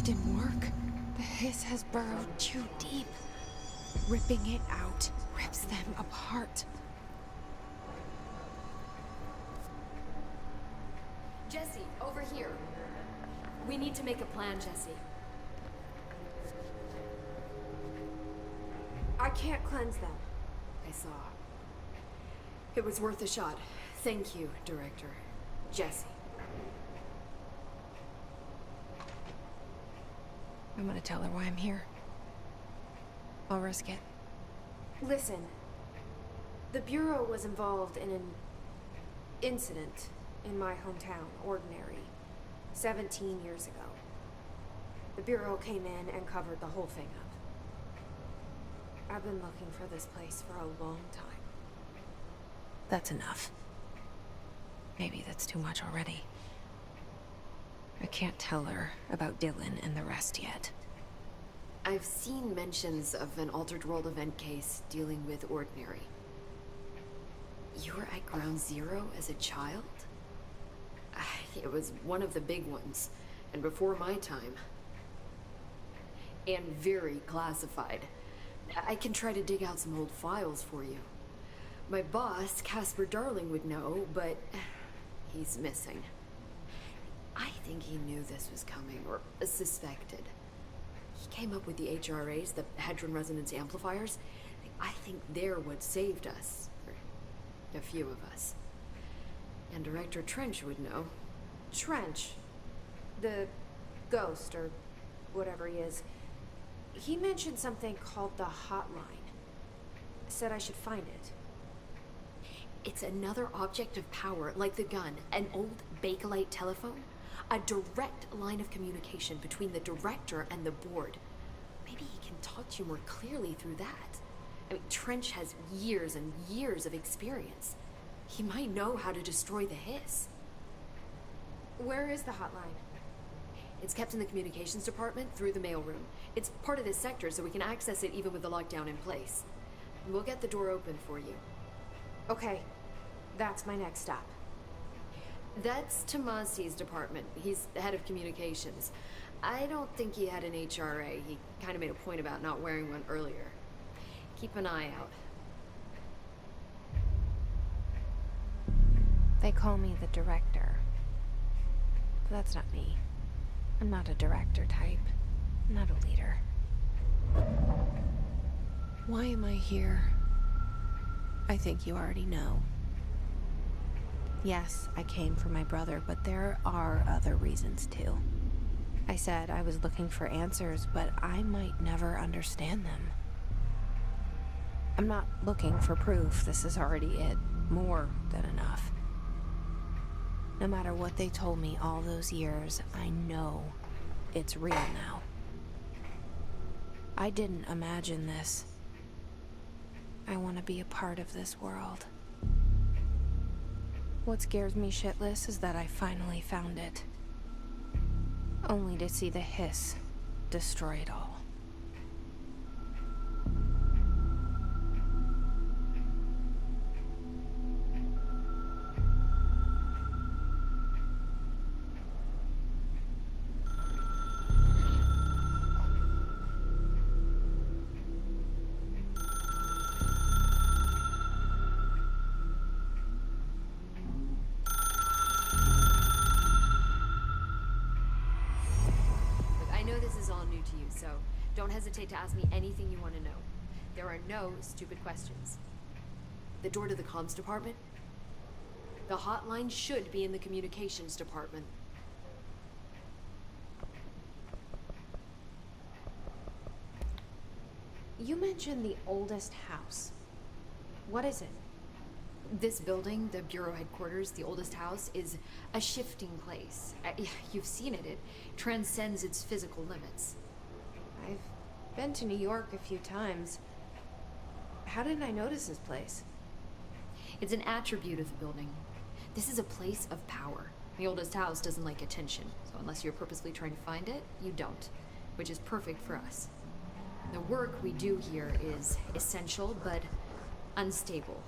didn't work. The hiss has burrowed too deep. Ripping it out rips them apart. Jesse, over here. We need to make a plan, Jesse. I can't cleanse them. I saw. It was worth a shot. Thank you, Director. Jesse. I'm gonna tell her why I'm here. I'll risk it. Listen. The Bureau was involved in an incident in my hometown, Ordinary, 17 years ago. The Bureau came in and covered the whole thing up. I've been looking for this place for a long time. That's enough. Maybe that's too much already. I can't tell her about Dylan and the rest yet. I've seen mentions of an Altered World event case dealing with Ordinary. You were at Ground Zero as a child? It was one of the big ones, and before my time. And very classified. I can try to dig out some old files for you. My boss, Casper Darling, would know, but he's missing. I think he knew this was coming, or suspected. He came up with the HRAs, the Hadron Resonance Amplifiers. I think they're what saved us. Or a few of us. And Director Trench would know. Trench, the ghost, or whatever he is, he mentioned something called the Hotline. Said I should find it. It's another object of power, like the gun, an old Bakelite telephone. A direct line of communication between the Director and the board. Maybe he can talk to you more clearly through that. I mean, Trench has years and years of experience. He might know how to destroy the hiss. Where is the hotline? It's kept in the communications department through the mailroom. It's part of this sector, so we can access it even with the lockdown in place. We'll get the door open for you. Okay, that's my next stop. That's Tomasi's department. He's the head of communications. I don't think he had an HRA. He kind of made a point about not wearing one earlier. Keep an eye out. They call me the Director. But that's not me. I'm not a director type. I'm not a leader. Why am I here? I think you already know. Yes, I came for my brother, but there are other reasons too. I said I was looking for answers, but I might never understand them. I'm not looking for proof. This is already it. More than enough. No matter what they told me all those years, I know it's real now. I didn't imagine this. I want to be a part of this world. What scares me shitless is that I finally found it. Only to see the hiss destroy it all. So don't hesitate to ask me anything you want to know. There are no stupid questions. The door to the comms department? The hotline should be in the communications department. You mentioned the oldest house. What is it? This building, the Bureau headquarters, the oldest house, is a shifting place. You've seen it. It transcends its physical limits. I've been to New York a few times. How didn't I notice this place? It's an attribute of the building. This is a place of power. The oldest house doesn't like attention, so unless you're purposely trying to find it, you don't, which is perfect for us. The work we do here is essential, but unstable.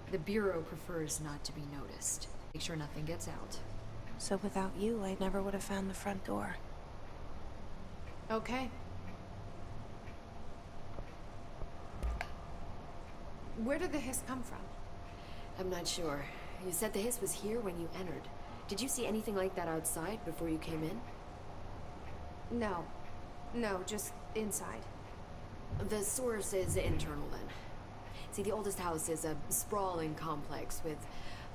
The Bureau prefers not to be noticed. Make sure nothing gets out. So without you, I never would have found the front door. Okay. Where did the hiss come from? I'm not sure. You said the hiss was here when you entered. Did you see anything like that outside before you came in? No. No, just inside. The source is internal then. See, the oldest house is a sprawling complex with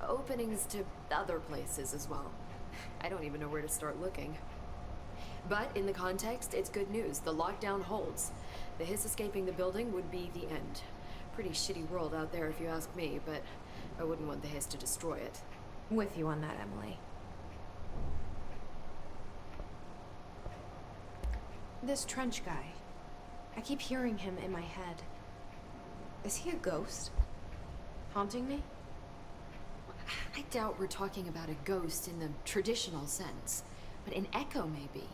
openings to other places as well. I don't even know where to start looking. But in the context, it's good news. The lockdown holds. The hiss escaping the building would be the end. Pretty shitty world out there if you ask me, but I wouldn't want the hiss to destroy it. With you on that, Emily. This Trench guy. I keep hearing him in my head. Is he a ghost? Haunting me? I doubt we're talking about a ghost in the traditional sense, but an echo maybe.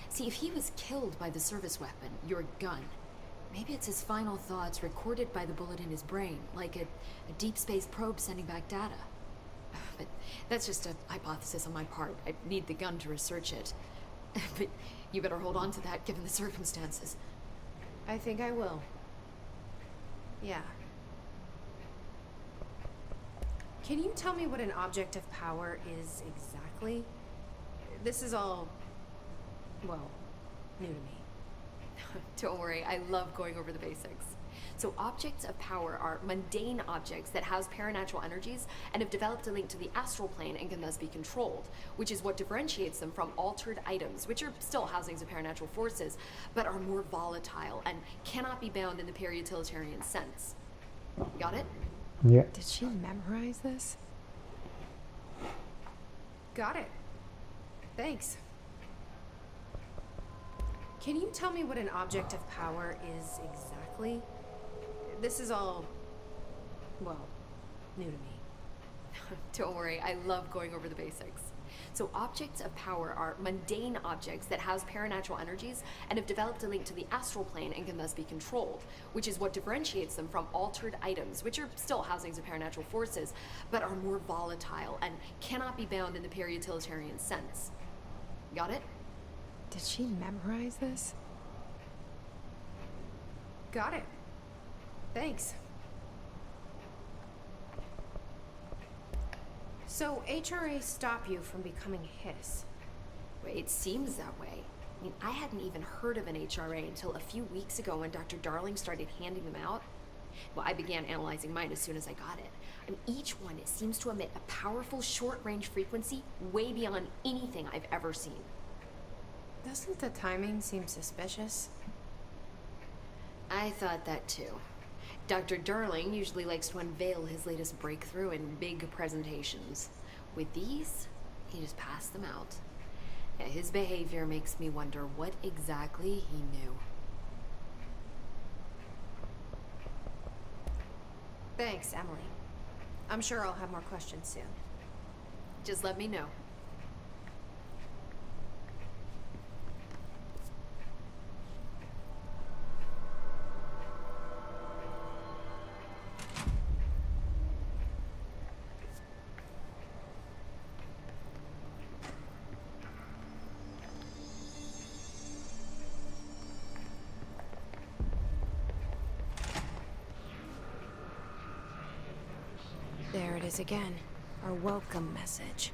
See, if he was killed by the service weapon, your gun, maybe it's his final thoughts recorded by the bullet in his brain, like a deep space probe sending back data. But that's just a hypothesis on my part. I need the gun to research it. But you better hold on to that given the circumstances. I think I will. Yeah. Can you tell me what an object of power is exactly? This is all, well, new to me. Don't worry, I love going over the basics. So objects of power are mundane objects that house paranatural energies and have developed a link to the astral plane and can thus be controlled, which is what differentiates them from altered items, which are still housings of paranatural forces, but are more volatile and cannot be bound in the pure utilitarian sense. Got it? Yeah. Did she memorize this? Got it. Thanks. Can you tell me what an object of power is exactly? This is all, well, new to me. Don't worry, I love going over the basics. So objects of power are mundane objects that house paranatural energies and have developed a link to the astral plane and can thus be controlled, which is what differentiates them from altered items, which are still housings of paranatural forces, but are more volatile and cannot be bound in the pure utilitarian sense. Got it? Did she memorize this? Got it. Thanks. So HRA stop you from becoming Hiss? Well, it seems that way. I mean, I hadn't even heard of an HRA until a few weeks ago when Dr. Darling started handing them out. Well, I began analyzing mine as soon as I got it. And each one, it seems to emit a powerful short-range frequency way beyond anything I've ever seen. Doesn't the timing seem suspicious? I thought that too. Dr. Darling usually likes to unveil his latest breakthrough in big presentations. With these, he just passed them out. Yeah, his behavior makes me wonder what exactly he knew. Thanks, Emily. I'm sure I'll have more questions soon. Just let me know. There it is again. Our welcome message.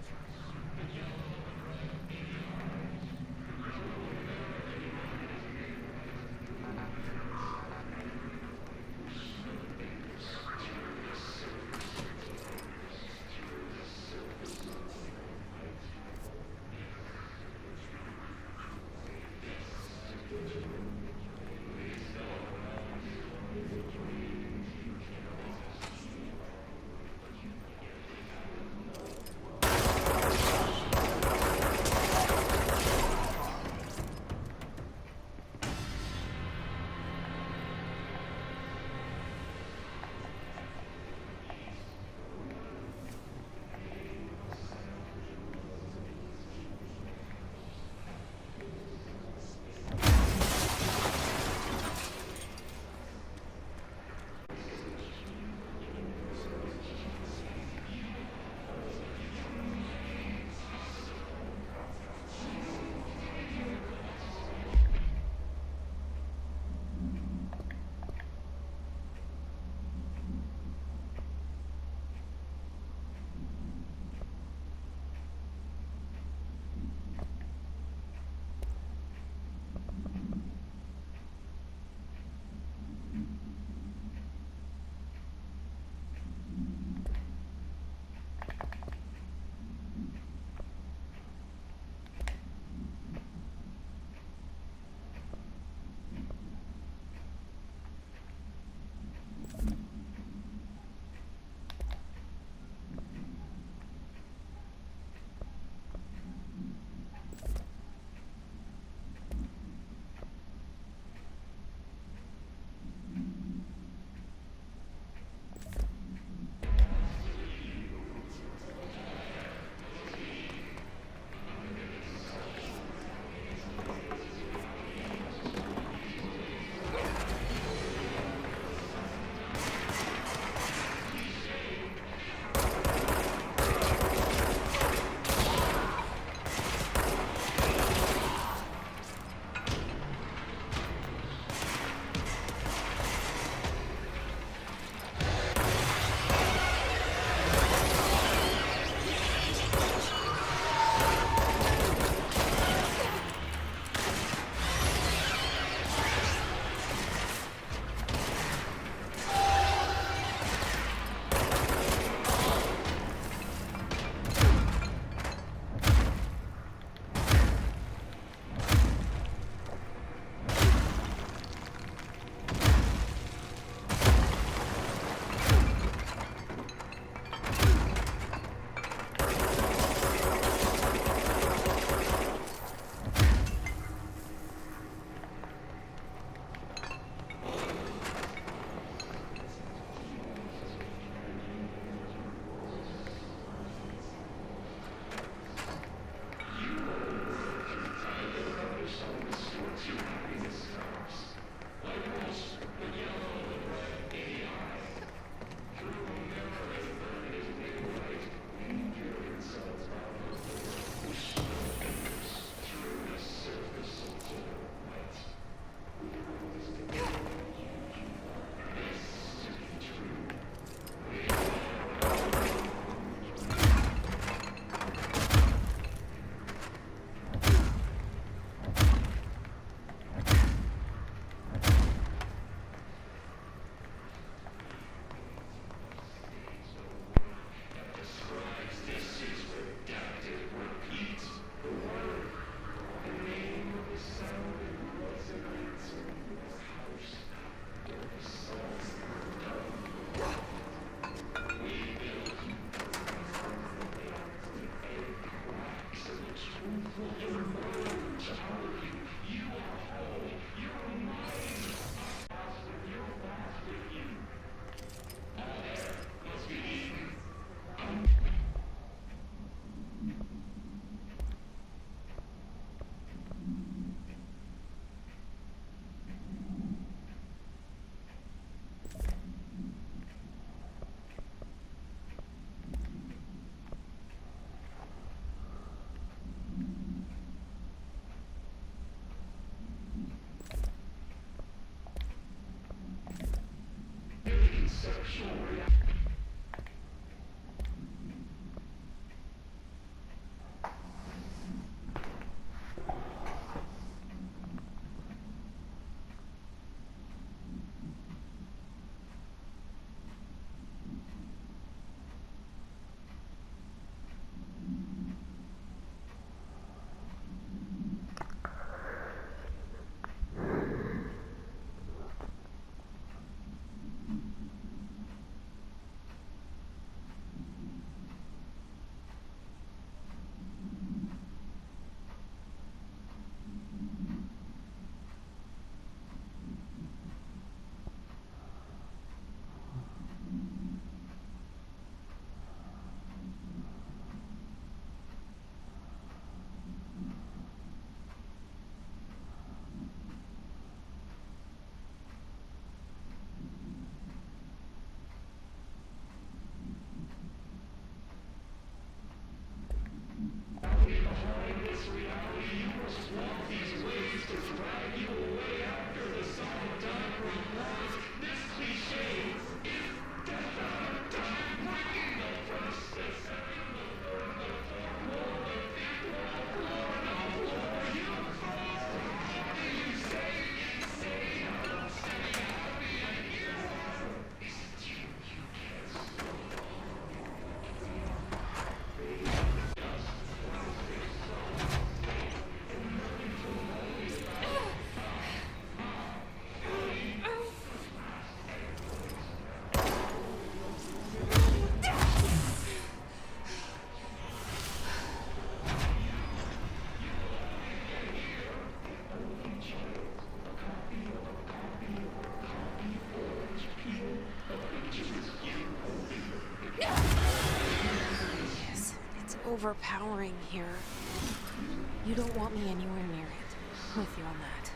Overpowering here. You don't want me anywhere near it. I'm with you on that.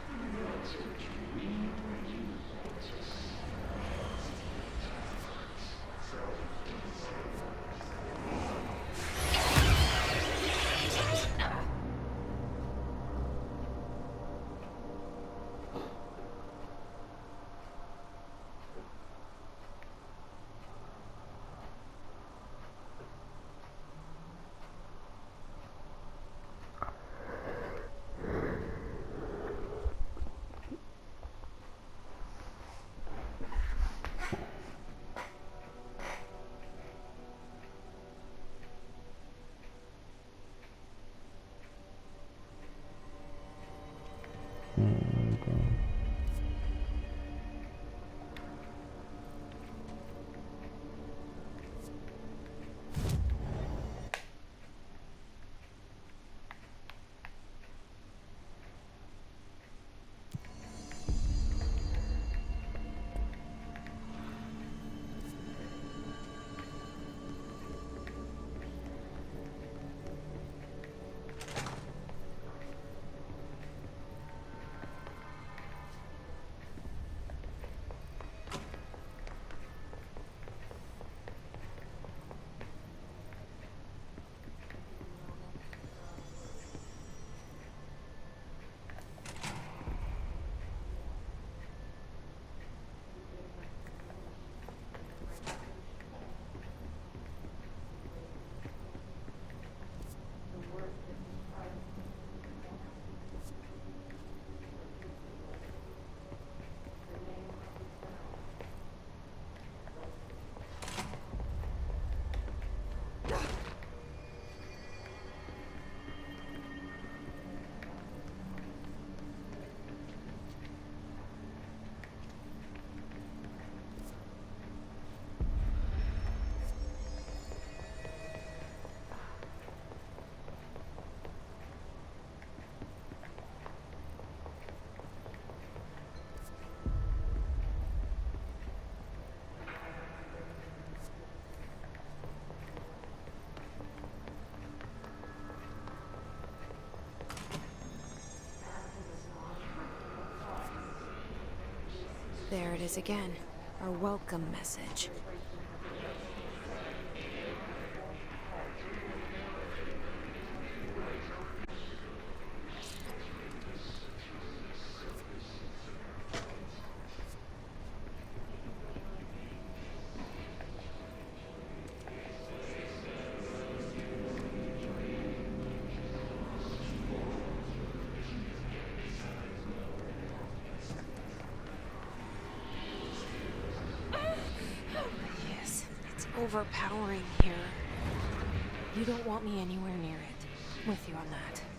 There it is again. Our welcome message. overpowering here. You don't want me anywhere near it. With you on that.